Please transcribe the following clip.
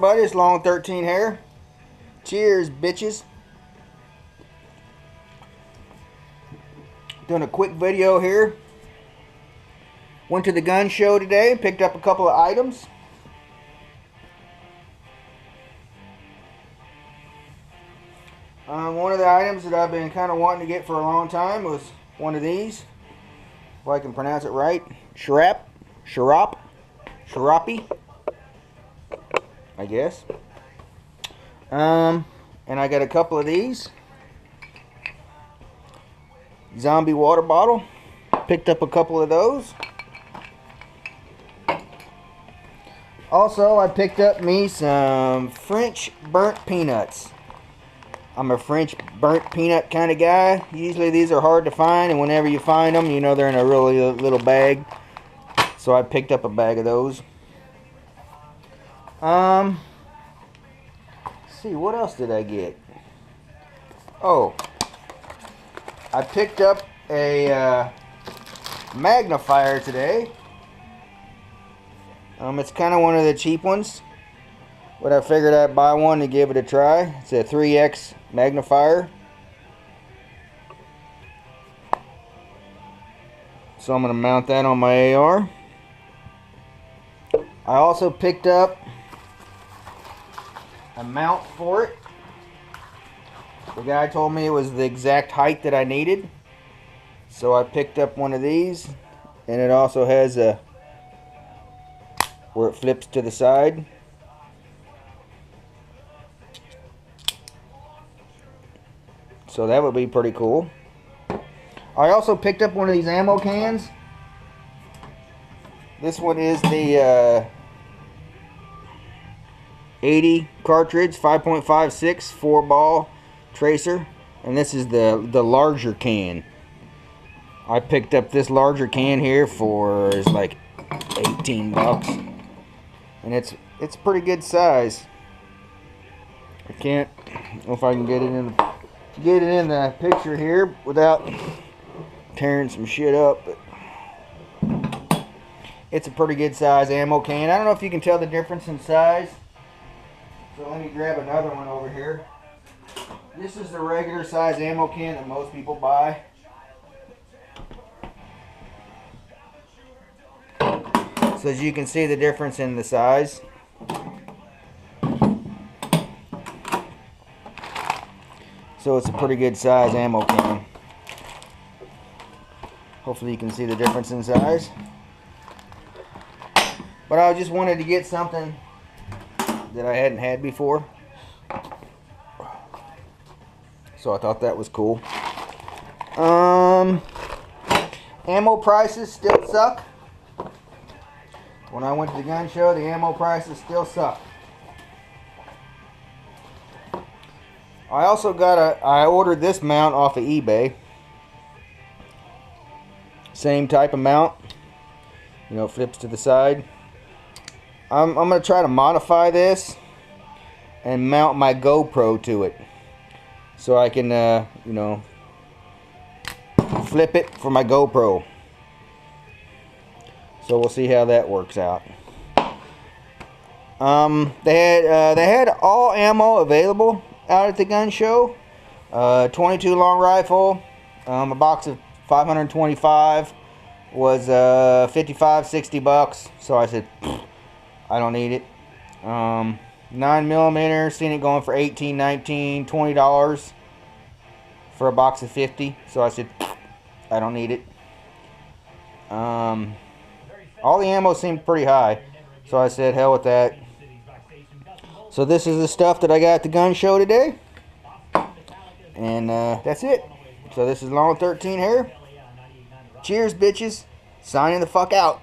everybody, it's Long 13 Hair. Cheers, bitches. Doing a quick video here. Went to the gun show today, picked up a couple of items. One of the items that I've been kind of wanting to get for a long time was one of these. If I can pronounce it right. Sharap, I guess. And I got a couple of these. Zombie water bottle. Picked up a couple of those. Also, I picked up me some French burnt peanuts. I'm a French burnt peanut kind of guy. Usually these are hard to find, and whenever you find them, you know they're in a really little bag. So I picked up a bag of those. Let's see, what else did I get? Oh, I picked up a magnifier today. It's kind of one of the cheap ones, but I figured I'd buy one to give it a try. It's a 3X magnifier. So I'm going to mount that on my AR. I also picked up a mount for it. The guy told me it was the exact height that I needed. So I picked up one of these, and it also has a where it flips to the side. So that would be pretty cool. I also picked up one of these ammo cans. This one is the 80 cartridge, 5.56 4-ball tracer, and this is the larger can. I picked up this larger can here for it's like 18 bucks, and it's pretty good size. I can't know if I can get it in the picture here without tearing some shit up, but it's a pretty good size ammo can. I don't know if you can tell the difference in size, so let me grab another one over here. This is the regular size ammo can that most people buy. So as you can see the difference in the size. So it's a pretty good size ammo can. Hopefully you can see the difference in size. But I just wanted to get something that I hadn't had before. So I thought that was cool. Ammo prices still suck. When I went to the gun show, the ammo prices still suck. I also I ordered this mount off of eBay. Same type of mount. You know, it flips to the side. I'm going to try to modify this and mount my GoPro to it, so I can, you know, flip it for my GoPro. So we'll see how that works out. They had all ammo available out at the gun show. 22 long rifle, a box of 525 was 55-60 bucks. So I said, I don't need it. 9mm, seen it going for $18, $19, $20 for a box of 50. So I said, I don't need it. All the ammo seemed pretty high, so I said, hell with that. So this is the stuff that I got at the gun show today, and that's it. So this is Long 13 Hair. Cheers, bitches. Signing the fuck out.